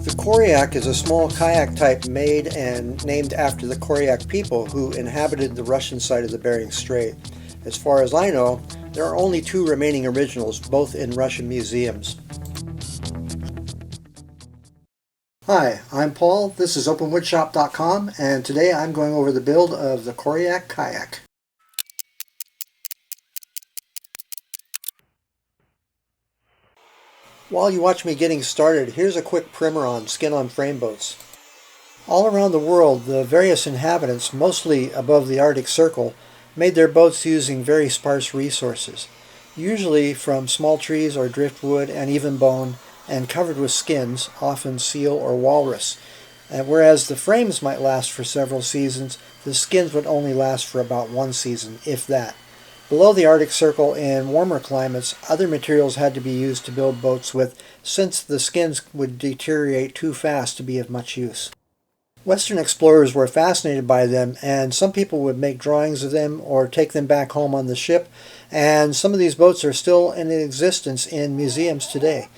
The Koryak is a small kayak type made and named after the Koryak people who inhabited the Russian side of the Bering Strait. As far as I know, there are only two remaining originals, both in Russian museums. Hi, I'm Paul, this is OpenWoodShop.com, and today I'm going over the build of the Koryak Kayak. While you watch me getting started, here's a quick primer on skin-on-frame boats. All around the world, the various inhabitants, mostly above the Arctic Circle, made their boats using very sparse resources, usually from small trees or driftwood and even bone, and covered with skins, often seal or walrus. And whereas the frames might last for several seasons, the skins would only last for about one season, if that. Below the Arctic Circle in warmer climates, other materials had to be used to build boats with, since the skins would deteriorate too fast to be of much use. Western explorers were fascinated by them, and some people would make drawings of them or take them back home on the ship, and some of these boats are still in existence in museums today.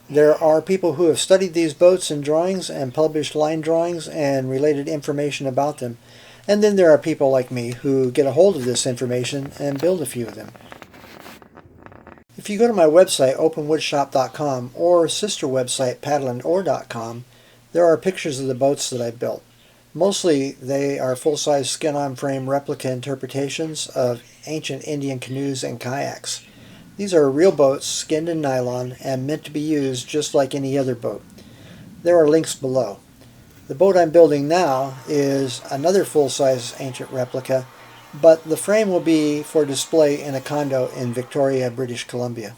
There are people who have studied these boats and drawings and published line drawings and related information about them. And then there are people like me who get a hold of this information and build a few of them. If you go to my website, openwoodshop.com, or sister website, paddleandoar.com, there are pictures of the boats that I built. Mostly they are full-size skin-on-frame replica interpretations of ancient Indian canoes and kayaks. These are real boats, skinned in nylon, and meant to be used just like any other boat. There are links below. The boat I'm building now is another full-size ancient replica, but the frame will be for display in a condo in Victoria, British Columbia.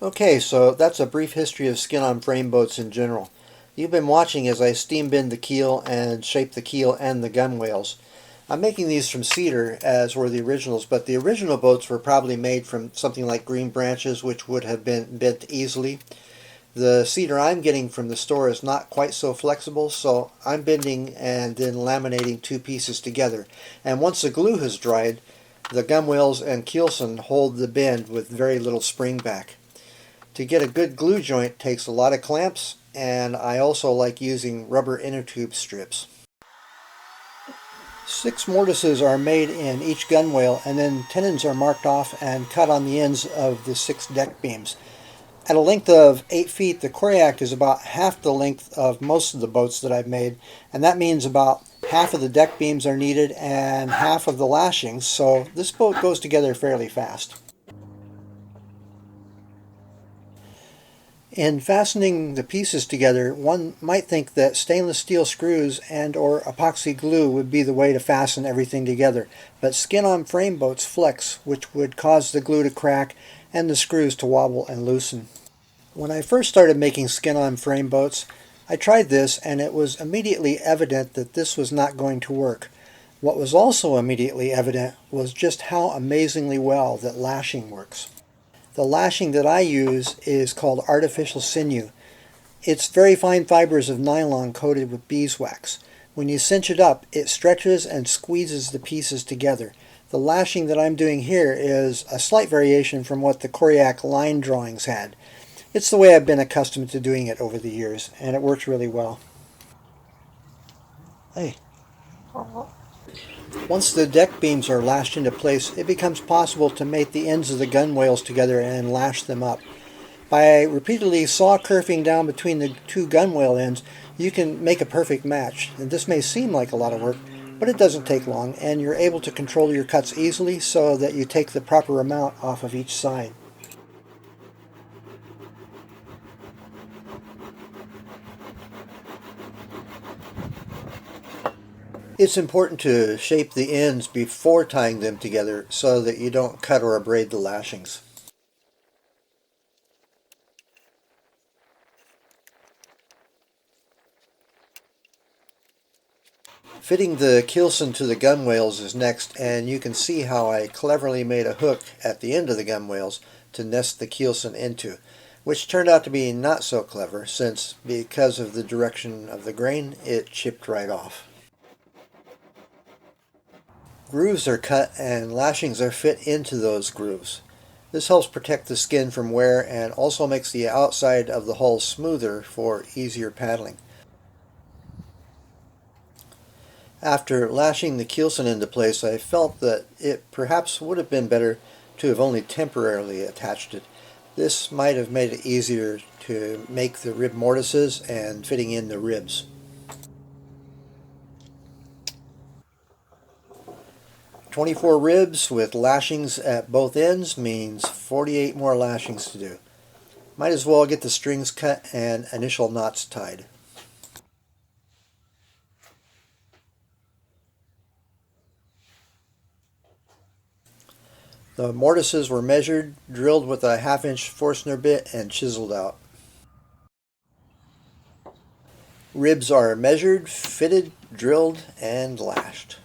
Okay, so that's a brief history of skin-on-frame boats in general. You've been watching as I steam bend the keel and shape the keel and the gunwales. I'm making these from cedar, as were the originals, but the original boats were probably made from something like green branches, which would have been bent easily. The cedar I'm getting from the store is not quite so flexible, so I'm bending and then laminating two pieces together. And once the glue has dried, the gunwales and keelson hold the bend with very little spring back. To get a good glue joint takes a lot of clamps, and I also like using rubber inner tube strips. 6 mortises are made in each gunwale, and then tenons are marked off and cut on the ends of the 6 deck beams. At a length of 8 feet, the Koryak is about half the length of most of the boats that I've made, and that means about half of the deck beams are needed and half of the lashings, so this boat goes together fairly fast. In fastening the pieces together, one might think that stainless steel screws and or epoxy glue would be the way to fasten everything together, but skin-on-frame boats flex, which would cause the glue to crack and the screws to wobble and loosen. When I first started making skin-on-frame boats, I tried this and it was immediately evident that this was not going to work. What was also immediately evident was just how amazingly well that lashing works. The lashing that I use is called artificial sinew. It's very fine fibers of nylon coated with beeswax. When you cinch it up, it stretches and squeezes the pieces together. The lashing that I'm doing here is a slight variation from what the Koryak line drawings had. It's the way I've been accustomed to doing it over the years, and it works really well. Hey. Once the deck beams are lashed into place, it becomes possible to mate the ends of the gunwales together and lash them up. By repeatedly saw kerfing down between the two gunwale ends, you can make a perfect match. And this may seem like a lot of work, but it doesn't take long, and you're able to control your cuts easily so that you take the proper amount off of each side. It's important to shape the ends before tying them together so that you don't cut or abrade the lashings. Fitting the keelson to the gunwales is next, and you can see how I cleverly made a hook at the end of the gunwales to nest the keelson into, which turned out to be not so clever since, because of the direction of the grain, it chipped right off. Grooves are cut and lashings are fit into those grooves. This helps protect the skin from wear and also makes the outside of the hull smoother for easier paddling. After lashing the keelson into place, I felt that it perhaps would have been better to have only temporarily attached it. This might have made it easier to make the rib mortises and fitting in the ribs. 24 ribs with lashings at both ends means 48 more lashings to do. Might as well get the strings cut and initial knots tied. The mortises were measured, drilled with a 1/2-inch Forstner bit, and chiseled out. Ribs are measured, fitted, drilled, and lashed.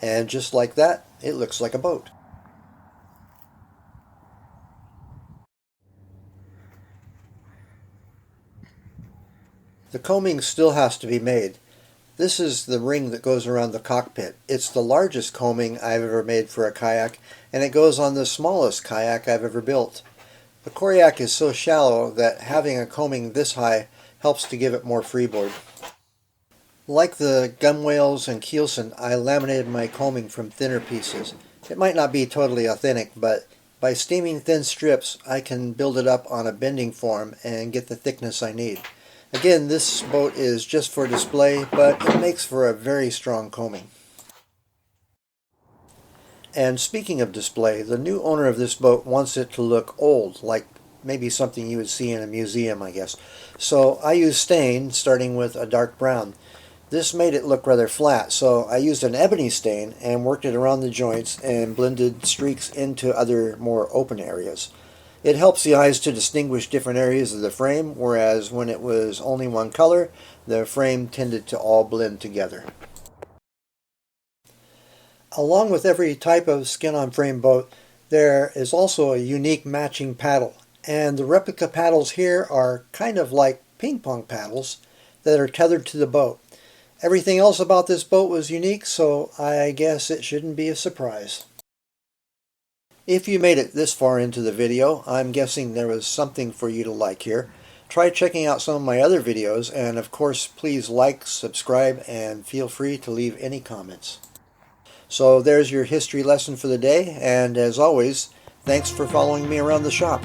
And just like that, it looks like a boat. The combing still has to be made. This is the ring that goes around the cockpit. It's the largest combing I've ever made for a kayak, and it goes on the smallest kayak I've ever built. The Koryak is so shallow that having a combing this high helps to give it more freeboard. Like the gunwales and keelson, I laminated my combing from thinner pieces. It might not be totally authentic, but by steaming thin strips, I can build it up on a bending form and get the thickness I need. Again, this boat is just for display, but it makes for a very strong combing. And speaking of display, the new owner of this boat wants it to look old, like maybe something you would see in a museum, I guess. So I used stain, starting with a dark brown. This made it look rather flat, so I used an ebony stain and worked it around the joints and blended streaks into other more open areas. It helps the eyes to distinguish different areas of the frame, whereas when it was only one color, the frame tended to all blend together. Along with every type of skin-on-frame boat, there is also a unique matching paddle, and the replica paddles here are kind of like ping pong paddles that are tethered to the boat. Everything else about this boat was unique, so I guess it shouldn't be a surprise. If you made it this far into the video, I'm guessing there was something for you to like here. Try checking out some of my other videos, and of course please like, subscribe, and feel free to leave any comments. So there's your history lesson for the day, and as always, thanks for following me around the shop.